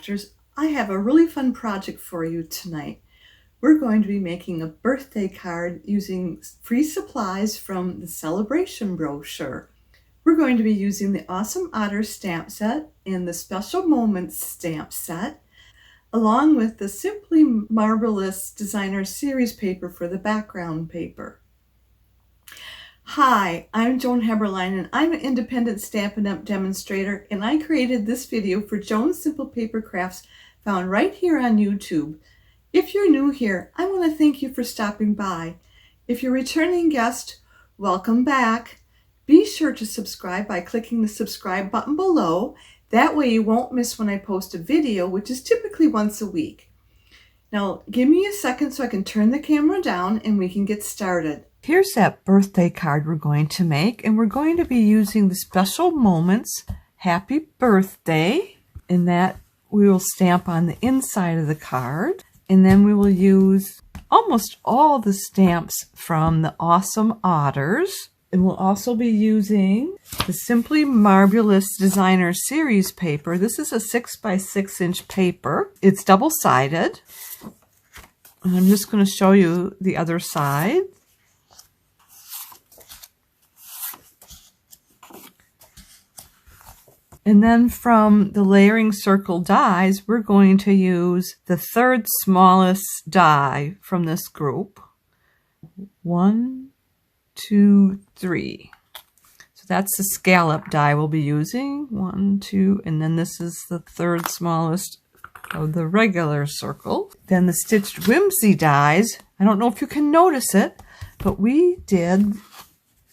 crafters, I have a really fun project for you tonight. We're going to be making a birthday card using free supplies from the Sale-A-Bration brochure. We're going to be using the Awesome Otters stamp set and the Special Moments stamp set, along with the Simply Marvelous Designer Series paper for the background paper. Hi, I'm Joan and I'm an independent Stampin' Up! Demonstrator, and I created this video for Joan's Simple Paper Crafts, found right here on YouTube. If you're new here, I want to thank you for stopping by. If you're a returning guest, welcome back. Be sure to subscribe by clicking the subscribe button below. That way you won't miss when I post a video, which is typically once a week. Now, give me a second so I can turn the camera down and we can get started. Here's that birthday card we're going to make, and we're going to be using the Special Moments Happy Birthday, and that we will stamp on the inside of the card. And then we will use almost all the stamps from the Awesome Otters. And we'll also be using the Simply Marvelous Designer Series paper. This is a 6 by 6 inch paper. It's double-sided. And I'm just going to show you the other side. And then from the layering circle dies, we're going to use the third smallest die from this group. 1, 2, 3. So that's the scallop die we'll be using. 1, 2, and then this is the third smallest of the regular circle. Then the stitched whimsy dies. I don't know if you can notice it, but we did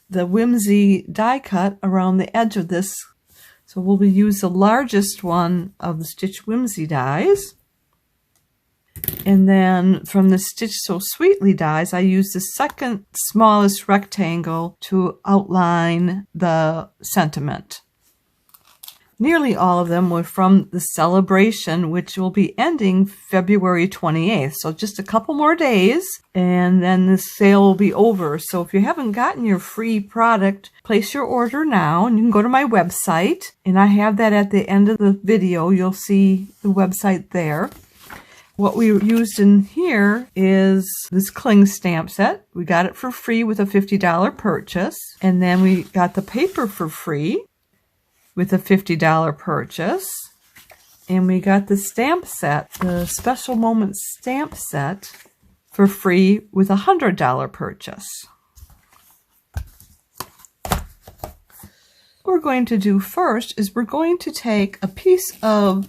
the whimsy die cut around the edge of this. So we'll use the largest one of the Stitch Whimsy dies. And then from the Stitch So Sweetly dies, I used the second smallest rectangle to outline the sentiment. Nearly all of them were from the Sale-A-Bration, which will be ending February 28th. So just a couple more days, and then the sale will be over. So if you haven't gotten your free product, place your order now, and you can go to my website. And I have that at the end of the video. You'll see the website there. What we used in here is this cling stamp set. We got it for free with a $50 purchase. And then we got the paper for free with a $50 purchase. And we got the stamp set, the Special Moments stamp set, for free with a $100 purchase. What we're going to do first is we're going to take a piece of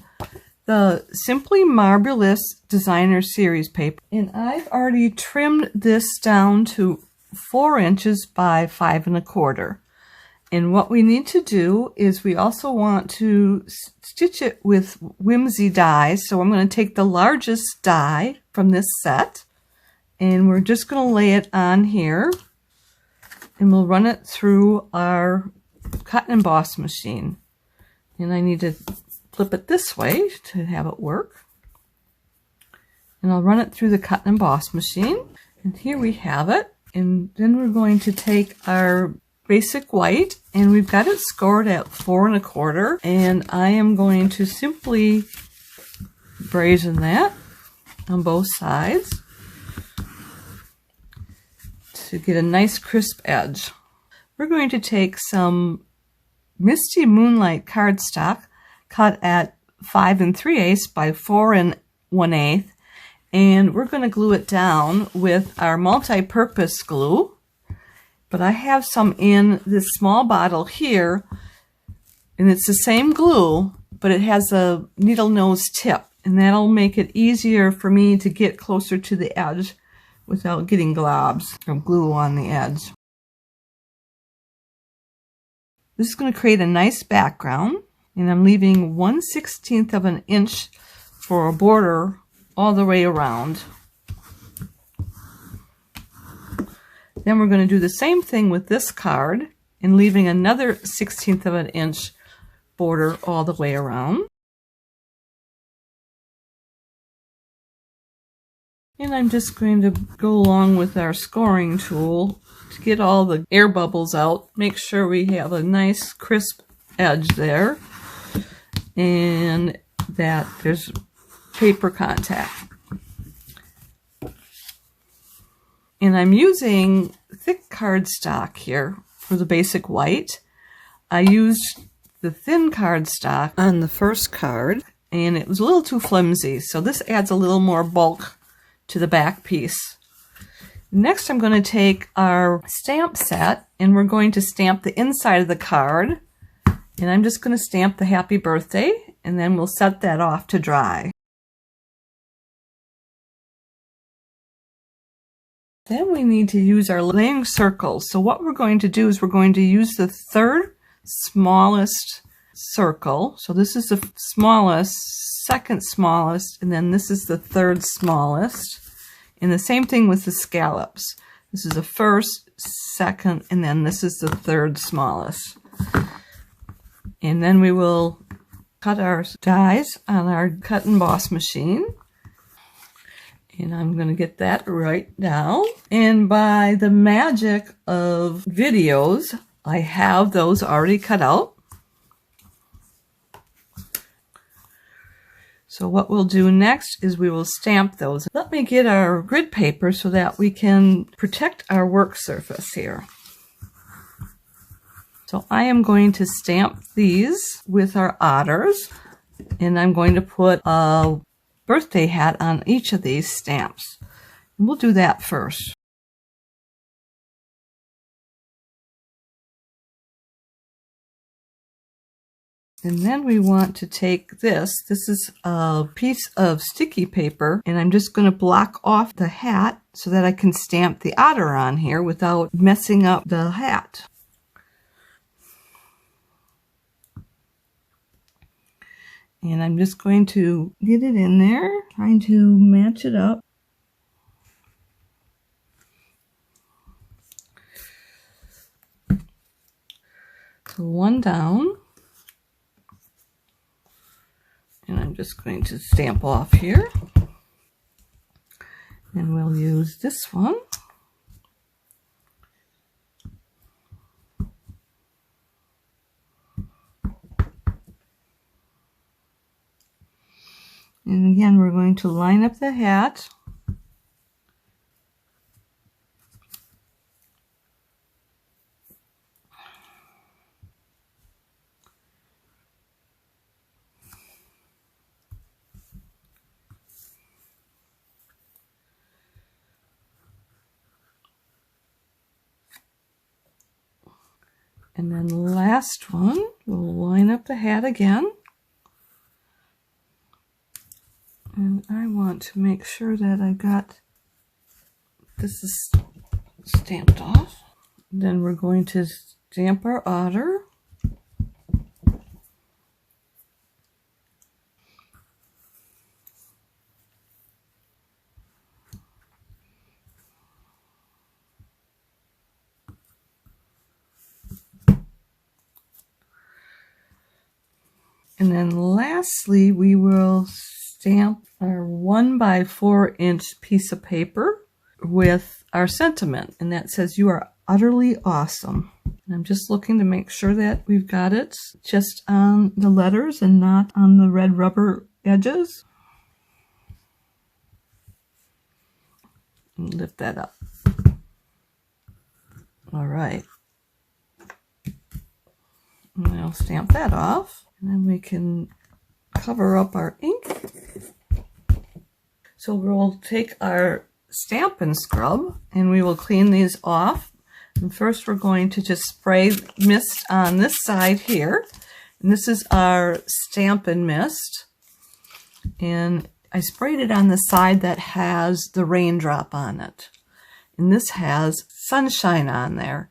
the Simply Marvelous Designer Series paper, and I've already trimmed this down to 4 inches by 5 1/4. And what we need to do is we also want to stitch it with whimsy dies. So I'm going to take the largest die from this set, and we're just going to lay it on here, and we'll run it through our cut and emboss machine. And I need to flip it this way to have it work. And I'll run it through the cut and emboss machine. And here we have it. And then we're going to take our Basic White, and we've got it scored at 4 1/4, and I am going to simply brazen that on both sides to get a nice crisp edge. We're going to take some Misty Moonlight Cardstock cut at 5 3/8 by 4 1/8, and we're going to glue it down with our multi-purpose glue. But I have some in this small bottle here, and it's the same glue, but it has a needle nose tip, and that'll make it easier for me to get closer to the edge without getting globs of glue on the edge. This is going to create a nice background, and I'm leaving 1/16 of an inch for a border all the way around. Then we're going to do the same thing with this card and leaving another 1/16 of an inch border all the way around. And I'm just going to go along with our scoring tool to get all the air bubbles out. Make sure we have a nice crisp edge there. And that there's paper contact. And I'm using thick cardstock here for the basic white. I used the thin cardstock on the first card, and it was a little too flimsy, so this adds a little more bulk to the back piece. Next, I'm going to take our stamp set, and we're going to stamp the inside of the card. And I'm just going to stamp the happy birthday, and then we'll set that off to dry. Then we need to use our layering circles. So what we're going to do is we're going to use the third smallest circle. So this is the smallest, second smallest, and then this is the third smallest. And the same thing with the scallops. This is the first, second, and then this is the third smallest. And then we will cut our dies on our cut and emboss machine. And I'm going to get that right now. And by the magic of videos, I have those already cut out. So what we'll do next is we will stamp those. Let me get our grid paper so that we can protect our work surface here. So I am going to stamp these with our otters, and I'm going to put a birthday hat on each of these stamps. And we'll do that first. And then we want to take this. This is a piece of sticky paper, and I'm just going to block off the hat so that I can stamp the otter on here without messing up the hat. And I'm just going to get it in there, trying to match it up. So one down. And I'm just going to stamp off here. And we'll use this one. And again, we're going to line up the hat. And then the last one, we'll line up the hat again. And I want to make sure that I got this is stamped off. Then we're going to stamp our otter. And then lastly, we will stamp our 1x4 inch piece of paper with our sentiment, and that says, "You are utterly awesome." And I'm just looking to make sure that we've got it just on the letters and not on the red rubber edges. And lift that up. All right. And I'll stamp that off. And then we can cover up our ink. So we'll take our Stampin' scrub and we will clean these off. And first we're going to just spray mist on this side here. And this is our Stampin' mist. And I sprayed it on the side that has the raindrop on it. And this has sunshine on there.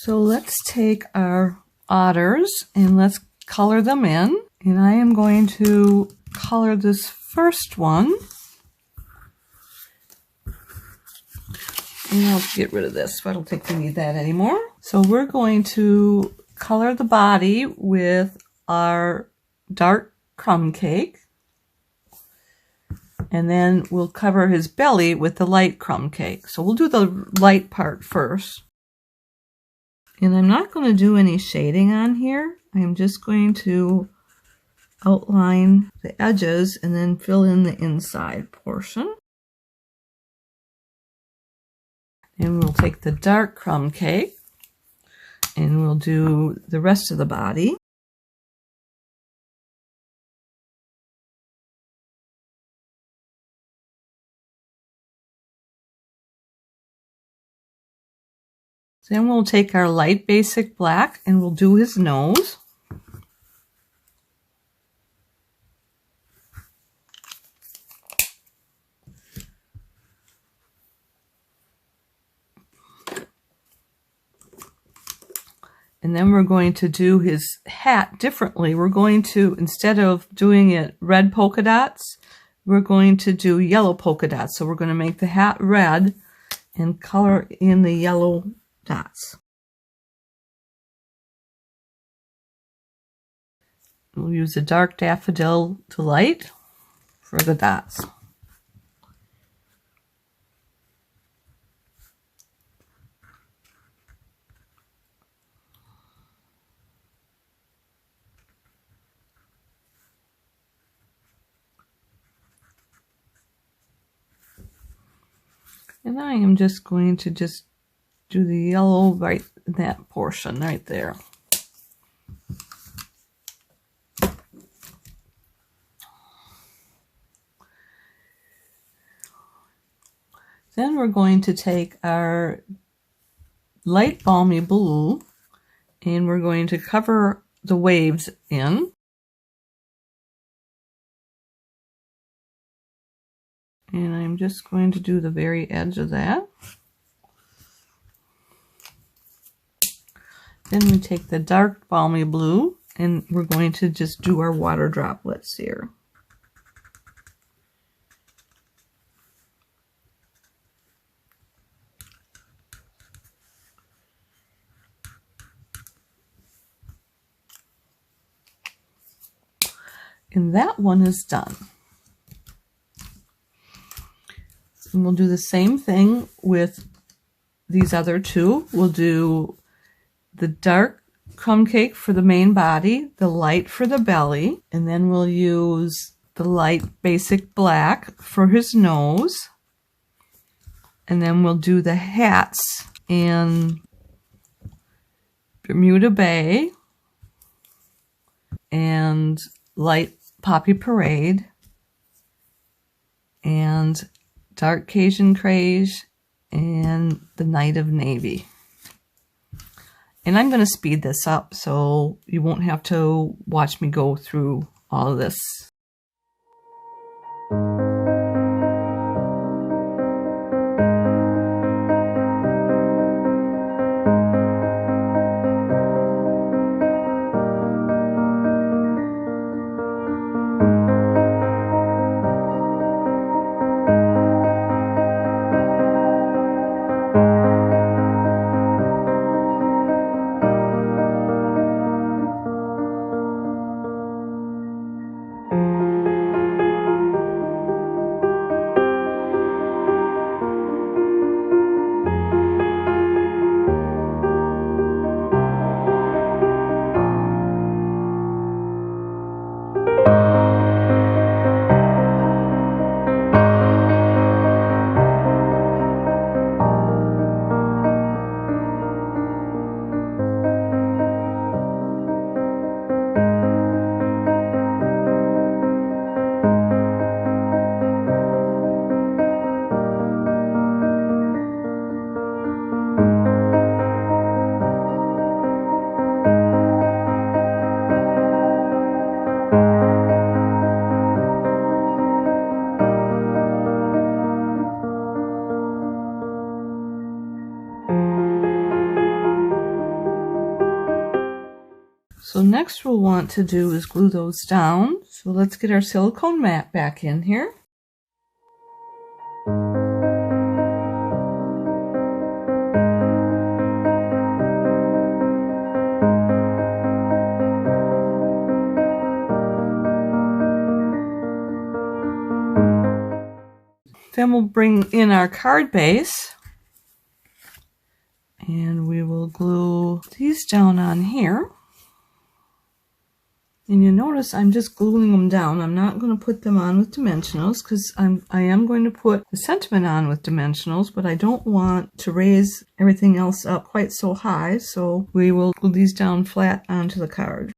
So let's take our otters and let's color them in. And I am going to color this first one. And I'll get rid of this, so I don't think we need that anymore. So we're going to color the body with our dark crumb cake. And then we'll cover his belly with the light crumb cake. So we'll do the light part first. And I'm not going to do any shading on here. I'm just going to outline the edges and then fill in the inside portion. And we'll take the dark crumb cake and we'll do the rest of the body. Then we'll take our light basic black and we'll do his nose. And then we're going to do his hat differently. We're going to, instead of doing it red polka dots, we're going to do yellow polka dots. So we're going to make the hat red and color in the yellow dots. We'll use a dark daffodil to light for the dots. And I am just going to do the yellow right in that portion right there. Then we're going to take our light balmy blue and we're going to cover the waves in. And I'm just going to do the very edge of that. Then we take the dark balmy blue and we're going to just do our water droplets here. And that one is done. And we'll do the same thing with these other two. We'll do the dark crumb cake for the main body, the light for the belly, and then we'll use the light basic black for his nose. And then we'll do the hats in Bermuda Bay and light Poppy Parade and dark Cajun Craze and the Night of Navy. And I'm going to speed this up so you won't have to watch me go through all of this. So next we'll want to do is glue those down. So let's get our silicone mat back in here. Then we'll bring in our card base, and we will glue these down on here. And you notice I'm just gluing them down. I'm not going to put them on with dimensionals because I am going to put the sentiment on with dimensionals, but I don't want to raise everything else up quite so high, so we will glue these down flat onto the card.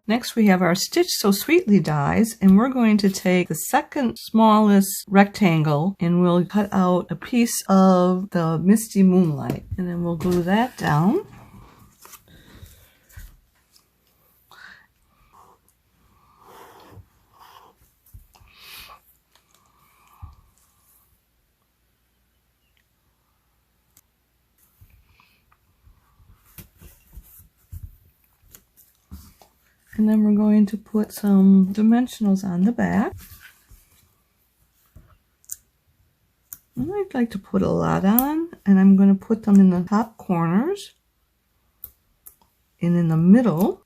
Next we have our Stitch So Sweetly dies, and we're going to take the second smallest rectangle and we'll cut out a piece of the Misty Moonlight, and then we'll glue that down. And then we're going to put some dimensionals on the back. And I'd like to put a lot on, and I'm going to put them in the top corners, and in the middle,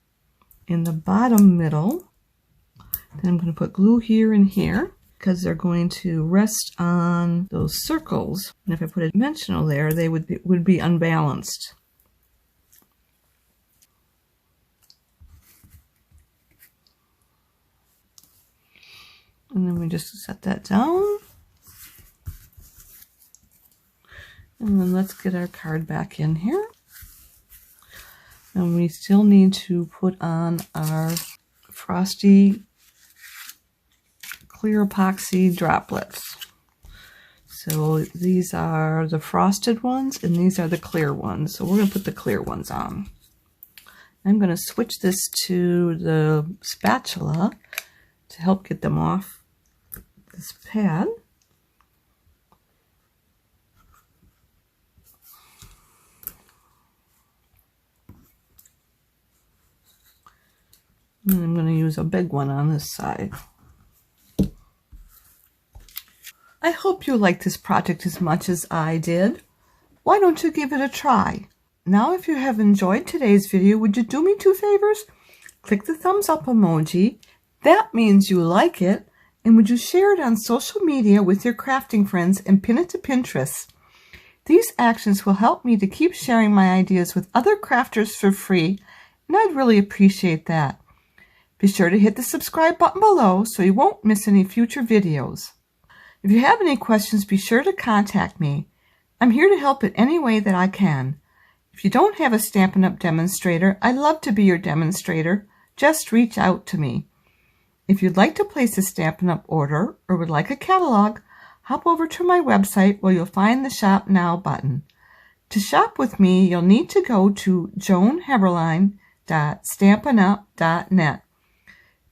in the bottom middle. Then I'm going to put glue here and here because they're going to rest on those circles. And if I put a dimensional there, they would be unbalanced. And then we just set that down. And then let's get our card back in here. And we still need to put on our frosty clear epoxy droplets. So these are the frosted ones and these are the clear ones. So we're going to put the clear ones on. I'm going to switch this to the spatula to help get them off this pad. And I'm going to use a big one on this side. I hope you like this project as much as I did. Why don't you give it a try? Now, if you have enjoyed today's video, would you do me two favors? Click the thumbs up emoji. That means you like it. And would you share it on social media with your crafting friends and pin it to Pinterest? These actions will help me to keep sharing my ideas with other crafters for free, and I'd really appreciate that. Be sure to hit the subscribe button below so you won't miss any future videos. If you have any questions, be sure to contact me. I'm here to help in any way that I can. If you don't have a Stampin' Up! Demonstrator, I'd love to be your demonstrator. Just reach out to me. If you'd like to place a Stampin' Up! Order or would like a catalog, hop over to my website where you'll find the Shop Now button. To shop with me, you'll need to go to joanheberlein.stampinup.net.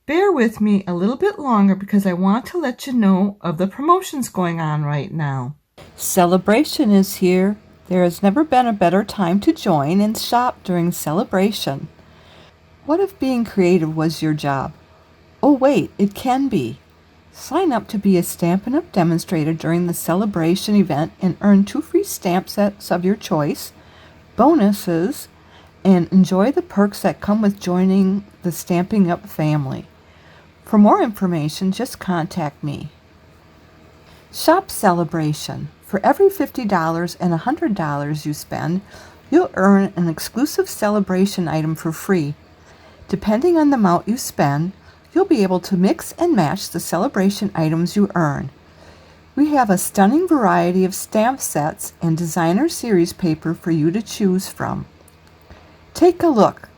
Bear with me a little bit longer because I want to let you know of the promotions going on right now. Sale-A-Bration is here. There has never been a better time to join and shop during Sale-A-Bration. What if being creative was your job? Oh wait, it can be. Sign up to be a Stampin' Up! Demonstrator during the Sale-A-Bration event and earn 2 free stamp sets of your choice, bonuses, and enjoy the perks that come with joining the Stampin' Up! Family. For more information, just contact me. Shop Sale-A-Bration. For every $50 and $100 you spend, you'll earn an exclusive Sale-A-Bration item for free. Depending on the amount you spend, you'll be able to mix and match the Sale-A-Bration items you earn. We have a stunning variety of stamp sets and designer series paper for you to choose from. Take a look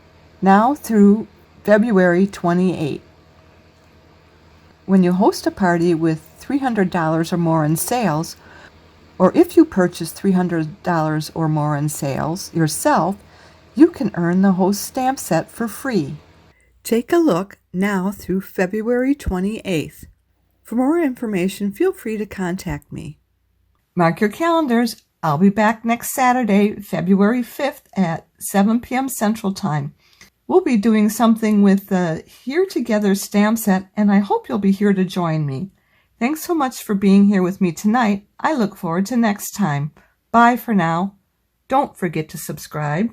now through February 28. When you host a party with $300 or more in sales, or if you purchase $300 or more in sales yourself, you can earn the host stamp set for free. Take a look now through February 28th. For more information, feel free to contact me. Mark your calendars. I'll be back next Saturday, February 5th at 7 p.m. Central Time. We'll be doing something with the Here Together stamp set, and I hope you'll be here to join me. Thanks so much for being here with me tonight. I look forward to next time. Bye for now. Don't forget to subscribe.